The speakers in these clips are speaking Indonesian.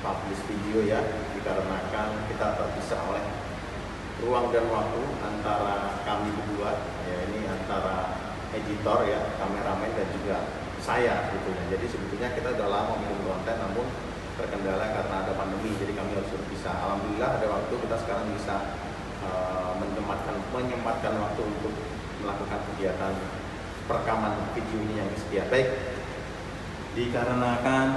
publish video ya, dikarenakan kita terpisah oleh ruang dan waktu antara kami berdua, ya ini antara editor ya, kameramen dan juga saya gitu ya. Jadi sebetulnya kita udah lama bikin konten, namun terkendala karena ada pandemi, jadi kami harus berpisah. Alhamdulillah ada waktu, kita sekarang bisa menyempatkan waktu untuk melakukan kegiatan perekaman video ini yang kesekian. Baik, dikarenakan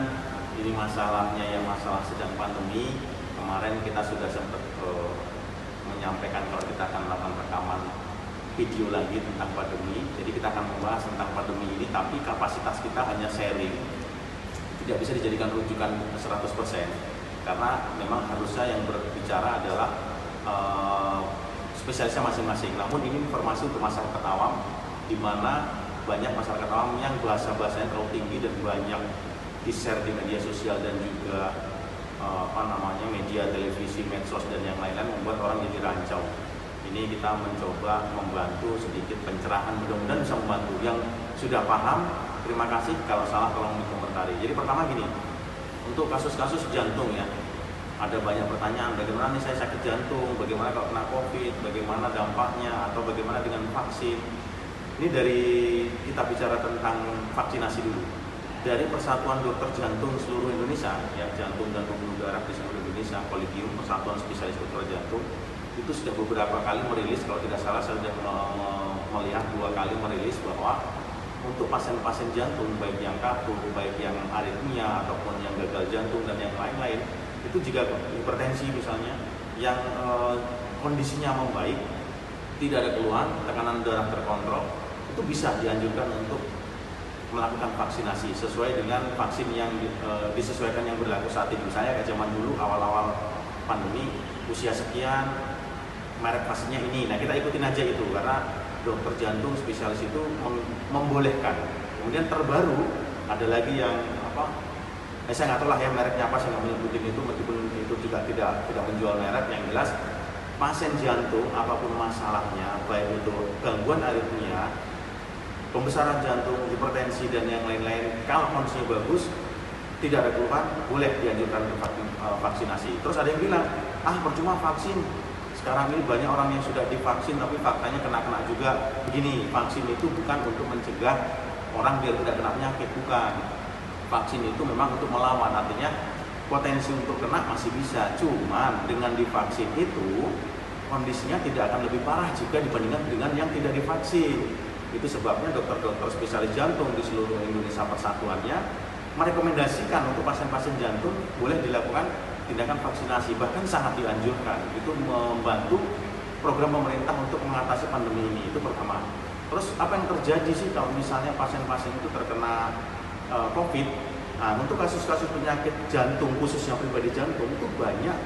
ini masalahnya yang masalah sedang pandemi, kemarin kita sudah sempat menyampaikan kalau kita akan melakukan rekaman video lagi tentang pandemi. Jadi kita akan membahas tentang pandemi ini, tapi kapasitas kita hanya sharing, tidak bisa dijadikan rujukan 100%, karena memang harusnya yang berbicara adalah spesialisnya masing-masing. Namun ini informasi untuk masyarakat awam, di mana banyak masyarakat awam yang bahasa-bahasanya terlalu tinggi dan banyak di-share di media sosial dan juga media televisi, medsos dan yang lain-lain, membuat orang jadi rancau. Ini kita mencoba membantu sedikit pencerahan, mudah-mudahan bisa membantu. Yang sudah paham, terima kasih. Kalau salah tolong dikomentari. Jadi pertama gini, untuk kasus-kasus jantung ya, ada banyak pertanyaan, bagaimana nih saya sakit jantung, bagaimana kalau kena COVID, bagaimana dampaknya, atau bagaimana dengan vaksin. Ini dari kita bicara tentang vaksinasi dulu. Dari Persatuan Dokter Jantung seluruh Indonesia, ya, jantung dan pembuluh darah di seluruh Indonesia, Kolegium Persatuan Spesialis Dokter Jantung, itu sudah beberapa kali merilis, kalau tidak salah saya sudah melihat 2 kali merilis bahwa untuk pasien-pasien jantung, baik yang katuk, baik yang aritmia ataupun yang gagal jantung dan yang lain-lain, itu jika hipertensi misalnya, yang kondisinya membaik, tidak ada keluhan, tekanan darah terkontrol, itu bisa dianjurkan untuk melakukan vaksinasi sesuai dengan vaksin yang disesuaikan yang berlaku saat ini. Misalnya kayak zaman dulu awal-awal pandemi, usia sekian, merek vaksinnya ini. Nah kita ikutin aja itu, karena dokter jantung spesialis itu membolehkan. Kemudian terbaru ada lagi yang saya nggak tahu lah ya mereknya apa, saya nggak menyebutin itu, meskipun itu juga tidak menjual merek. Yang jelas pasien jantung apapun masalahnya, baik itu gangguan aritmia, pembesaran jantung, hipertensi dan yang lain-lain, kalau kondisinya bagus, tidak ada keluhan, boleh dianjurkan untuk vaksinasi. Terus ada yang bilang, percuma vaksin. Sekarang ini banyak orang yang sudah divaksin tapi faktanya kena juga. Begini, vaksin itu bukan untuk mencegah orang biar tidak kena penyakit, bukan. Vaksin itu memang untuk melawan, artinya potensi untuk kena masih bisa. Cuman dengan divaksin itu kondisinya tidak akan lebih parah jika dibandingkan dengan yang tidak divaksin. Itu sebabnya dokter-dokter spesialis jantung di seluruh Indonesia persatuannya merekomendasikan untuk pasien-pasien jantung boleh dilakukan tindakan vaksinasi, bahkan sangat dianjurkan. Itu membantu program pemerintah untuk mengatasi pandemi ini, itu pertama. Terus apa yang terjadi sih kalau misalnya pasien-pasien itu terkena COVID? Nah, untuk kasus-kasus penyakit jantung, khususnya pribadi jantung, itu banyak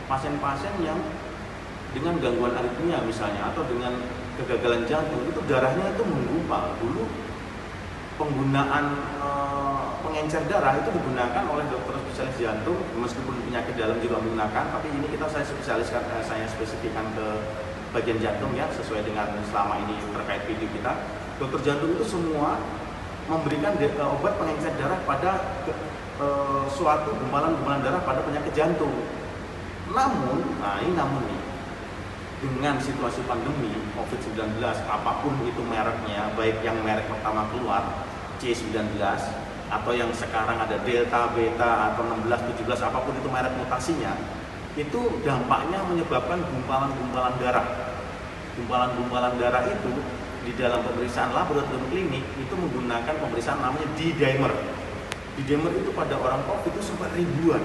pasien-pasien yang dengan gangguan aritmia misalnya, atau dengan kegagalan jantung, itu darahnya itu menggumpal. Dulu penggunaan pengencer darah itu digunakan oleh dokter spesialis jantung, meskipun penyakit dalam juga menggunakan, tapi ini saya spesifikkan ke bagian jantung ya, sesuai dengan selama ini terkait video kita. Dokter jantung itu semua memberikan obat pengencer darah pada suatu gumpalan-gumpalan darah pada penyakit jantung. Namun nih, dengan situasi pandemi COVID-19, apapun itu mereknya, baik yang merek pertama keluar C19 atau yang sekarang ada Delta, Beta atau 16, 17, apapun itu merek mutasinya, itu dampaknya menyebabkan gumpalan-gumpalan darah. Gumpalan-gumpalan darah itu di dalam pemeriksaan laboratorium klinik itu menggunakan pemeriksaan namanya D-dimer. D-dimer itu pada orang COVID itu sempat ribuan.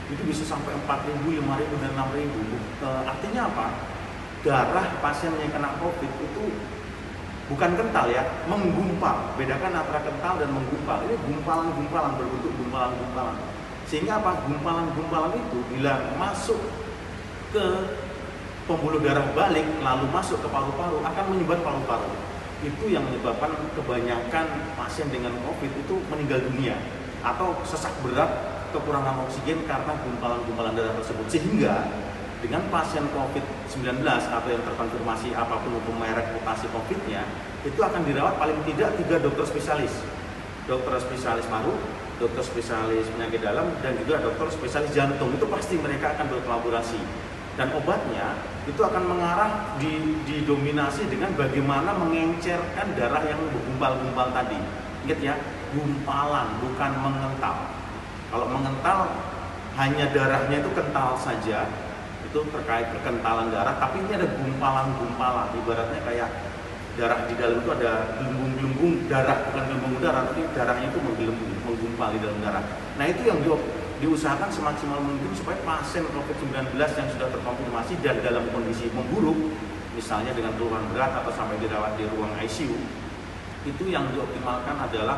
Itu bisa sampai 4.000, 5.000 dan 6.000. Artinya apa? Darah pasien yang kena COVID itu bukan kental ya, menggumpal. Bedakan antara kental dan menggumpal. Ini gumpalan-gumpalan, berbentuk gumpalan-gumpalan. Sehingga apa? Gumpalan-gumpalan itu bila masuk ke pembuluh darah balik lalu masuk ke paru-paru akan menyebar paru-paru. Itu yang menyebabkan kebanyakan pasien dengan COVID itu meninggal dunia atau sesak berat, kekurangan oksigen karena gumpalan-gumpalan darah tersebut. Sehingga dengan pasien COVID-19 atau yang terkonfirmasi apapun itu merek mutasi COVID-nya, itu akan dirawat paling tidak 3 dokter spesialis. Dokter spesialis paru, dokter spesialis penyakit dalam, dan juga dokter spesialis jantung. Itu pasti mereka akan berkolaborasi. Dan obatnya itu akan mengarah didominasi dengan bagaimana mengencerkan darah yang bergumpal-gumpal tadi. Ingat ya, gumpalan bukan mengental. Kalau mengental hanya darahnya itu kental saja, itu terkait kekentalan darah, tapi ini ada gumpalan-gumpalan, ibaratnya kayak darah di dalam itu ada gelembung-gelembung darah, bukan gelembung darah, tapi darahnya itu menggumpal di dalam darah. Nah itu yang diusahakan semaksimal mungkin supaya pasien COVID-19 yang sudah terkonfirmasi dan dalam kondisi memburuk, misalnya dengan keluhan berat atau sampai dirawat di ruang ICU, itu yang dioptimalkan adalah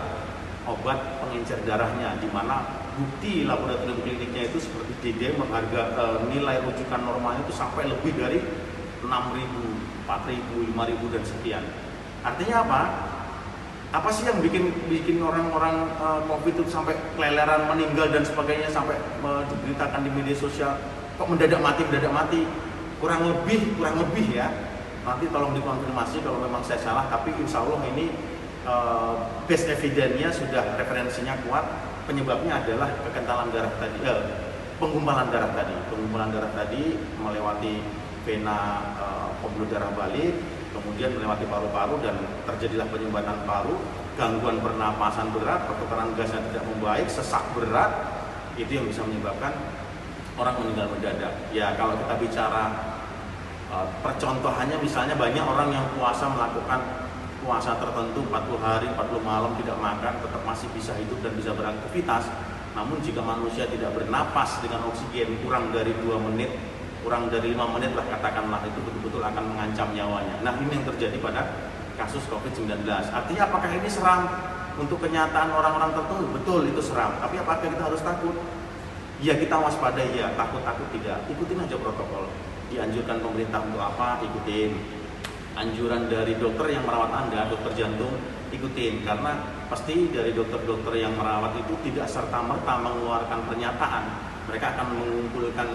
obat pengencer darahnya, di mana bukti laboratorium kliniknya itu seperti DD nilai rujukan normalnya itu sampai lebih dari 6.000, 4.000, 5.000 dan sekian. Artinya apa? Apa sih yang bikin orang-orang COVID itu sampai keleleran, meninggal dan sebagainya, sampai diberitakan di media sosial kok mendadak mati? Kurang lebih ya. Nanti tolong dikonfirmasi kalau memang saya salah, tapi insya Allah ini base evidence-nya sudah, referensinya kuat. Penyebabnya adalah kekentalan darah tadi, penggumpalan darah tadi melewati vena pembuluh darah balik, kemudian melewati paru-paru dan terjadilah penyumbatan paru, gangguan pernapasan berat, pertukaran gasnya tidak membaik, sesak berat, itu yang bisa menyebabkan orang meninggal mendadak. Ya kalau kita bicara percontohannya, misalnya banyak orang yang melakukan puasa tertentu 40 hari, 40 malam tidak makan, tetap masih bisa hidup dan bisa beraktivitas. Namun jika manusia tidak bernapas dengan oksigen kurang dari 2 menit, kurang dari 5 menit lah katakanlah, itu betul-betul akan mengancam nyawanya. Nah ini yang terjadi pada kasus COVID-19. Artinya apakah ini seram untuk kenyataan orang-orang tertentu? Betul, itu seram. Tapi apakah kita harus takut? Ya kita waspadai ya, takut-takut tidak. Ikutin aja protokol. Dianjurkan pemerintah untuk apa? Ikutin. Anjuran dari dokter yang merawat Anda, dokter jantung, ikutin. Karena pasti dari dokter-dokter yang merawat itu tidak serta-merta mengeluarkan pernyataan. Mereka akan mengumpulkan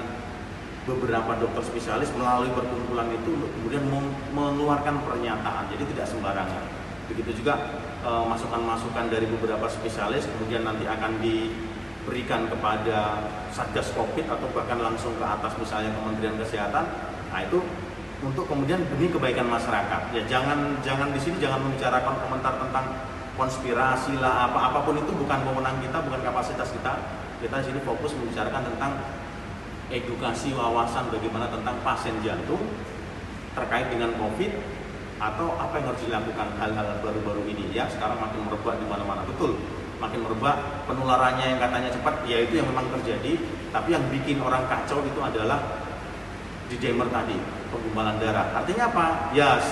beberapa dokter spesialis melalui perkumpulan itu untuk kemudian mengeluarkan pernyataan. Jadi tidak sembarangan. Begitu juga masukan-masukan dari beberapa spesialis kemudian nanti akan diberikan kepada Satgas Covid atau bahkan langsung ke atas, misalnya Kementerian Kesehatan. Nah itu untuk kemudian demi kebaikan masyarakat. Ya jangan di sini jangan membicarakan komentar tentang konspirasi lah, apapun itu bukan wewenang kita, bukan kapasitas kita. Kita di sini fokus membicarakan tentang edukasi wawasan bagaimana tentang pasien jantung terkait dengan COVID atau apa yang harus dilakukan, hal-hal baru-baru ini ya. Sekarang makin merebak di mana-mana, betul, makin merebak, penularannya yang katanya cepat, ya itu yang memang terjadi. Tapi yang bikin orang kacau itu adalah di dimer tadi, penggumpalan darah. Artinya apa? Ya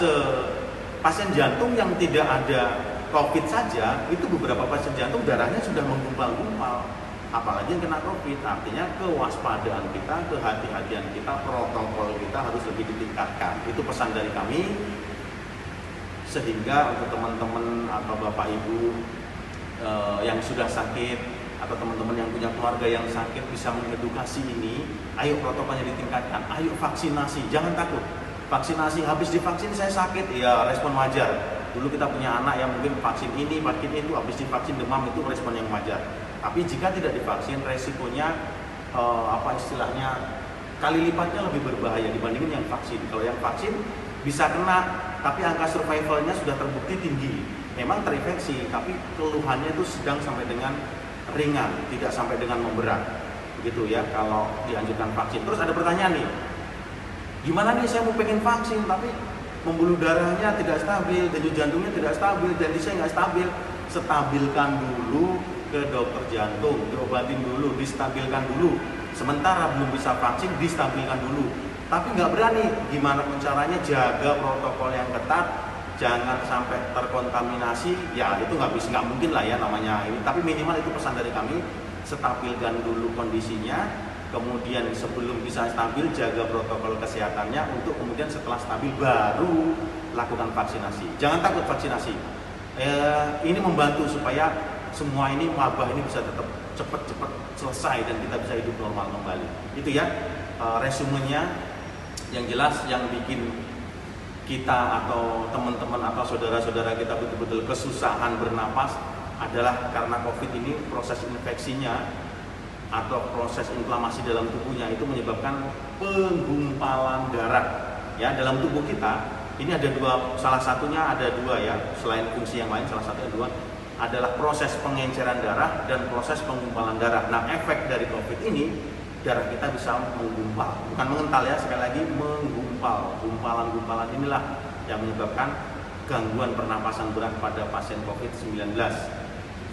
pasien jantung yang tidak ada COVID saja, itu beberapa pasien jantung darahnya sudah menggumpal-gumpal. Apalagi yang kena COVID, artinya kewaspadaan kita, kehati-hatian kita, protokol kita harus lebih ditingkatkan. Itu pesan dari kami, sehingga untuk teman-teman atau bapak ibu yang sudah sakit atau teman-teman yang punya keluarga yang sakit bisa mengedukasi ini. Ayo protokolnya ditingkatkan, ayo vaksinasi, jangan takut. Vaksinasi, habis divaksin saya sakit, ya respon wajar. Dulu kita punya anak yang mungkin vaksin ini, vaksin itu, habis divaksin demam, itu respon yang wajar. Tapi jika tidak divaksin, resikonya kali lipatnya lebih berbahaya dibandingin yang vaksin. Kalau yang vaksin bisa kena, tapi angka survivalnya sudah terbukti tinggi. Memang terinfeksi, tapi keluhannya itu sedang sampai dengan ringan, tidak sampai dengan memberat. Begitu ya kalau dianjurkan vaksin. Terus ada pertanyaan nih, gimana nih saya mau pengen vaksin tapi pembuluh darahnya tidak stabil, denyut jantungnya tidak stabil, jantung saya nggak stabil. Stabilkan dulu ke dokter jantung, diobatin dulu, distabilkan dulu. Sementara belum bisa vaksin, distabilkan dulu. Tapi nggak berani, gimana pun caranya jaga protokol yang ketat, jangan sampai terkontaminasi. Ya itu nggak mungkin lah ya namanya ini. Tapi minimal itu pesan dari kami, stabilkan dulu kondisinya. Kemudian sebelum bisa stabil, jaga protokol kesehatannya untuk kemudian setelah stabil baru lakukan vaksinasi. Jangan takut vaksinasi. Ini membantu supaya semua ini, wabah ini bisa tetap cepat-cepat selesai dan kita bisa hidup normal kembali. Itu ya resumenya. Yang jelas yang bikin kita atau teman-teman atau saudara-saudara kita betul-betul kesusahan bernapas adalah karena COVID ini proses infeksinya atau proses inflamasi dalam tubuhnya itu menyebabkan penggumpalan darah ya dalam tubuh kita. Ini ada dua, salah satunya ada dua ya, selain fungsi yang lain salah satunya dua adalah proses pengenceran darah dan proses penggumpalan darah. Nah, efek dari COVID ini darah kita bisa menggumpal, bukan mengental ya, sekali lagi menggumpal. Gumpalan-gumpalan inilah yang menyebabkan gangguan pernapasan berat pada pasien COVID-19.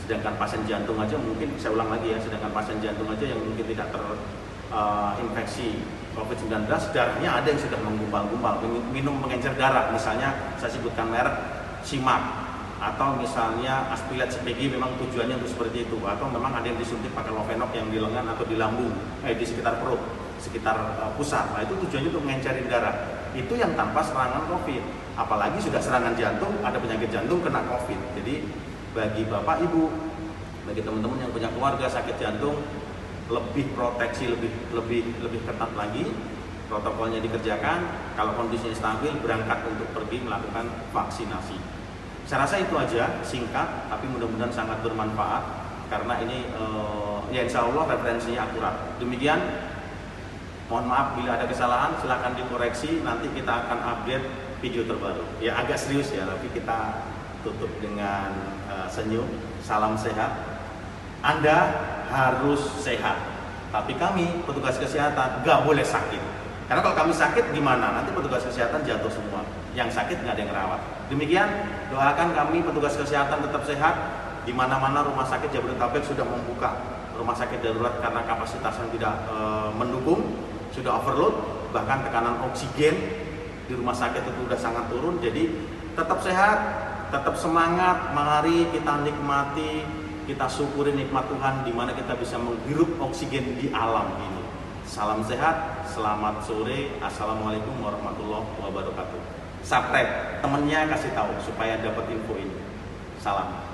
Sedangkan pasien jantung aja mungkin, saya ulang lagi ya, sedangkan pasien jantung aja yang mungkin tidak terinfeksi COVID-19, darahnya ada yang sudah menggumpal-gumpal, minum pengencer darah, misalnya saya sebutkan merek Simak, atau misalnya Aspilat CPG memang tujuannya untuk seperti itu, atau memang ada yang disuntik pakai Lovenox yang di lengan atau di lambung, di sekitar perut, sekitar pusat. Nah itu tujuannya untuk mengencerin darah. Itu yang tanpa serangan COVID. Apalagi sudah serangan jantung, ada penyakit jantung kena COVID. Jadi bagi Bapak Ibu, bagi teman-teman yang punya keluarga sakit jantung, lebih proteksi, lebih ketat lagi, protokolnya dikerjakan. Kalau kondisinya stabil, berangkat untuk pergi melakukan vaksinasi. Saya rasa itu aja, singkat, tapi mudah-mudahan sangat bermanfaat karena ini ya insya Allah referensinya akurat. Demikian, mohon maaf bila ada kesalahan, silahkan dikoreksi. Nanti kita akan update video terbaru. Ya agak serius ya, tapi kita tutup dengan senyum. Salam sehat. Anda harus sehat, tapi kami petugas kesehatan gak boleh sakit. Karena kalau kami sakit gimana? Nanti petugas kesehatan jatuh semua. Yang sakit nggak ada yang merawat. Demikian, doakan kami petugas kesehatan tetap sehat. Di mana-mana rumah sakit Jabodetabek sudah membuka rumah sakit darurat karena kapasitasnya tidak mendukung, sudah overload, bahkan tekanan oksigen di rumah sakit itu sudah sangat turun. Jadi tetap sehat, tetap semangat. Mari kita nikmati, kita syukuri nikmat Tuhan di mana kita bisa menghirup oksigen di alam ini. Salam sehat, selamat sore, assalamualaikum warahmatullahi wabarakatuh. Subscribe, temennya kasih tahu supaya dapat info ini. Salam.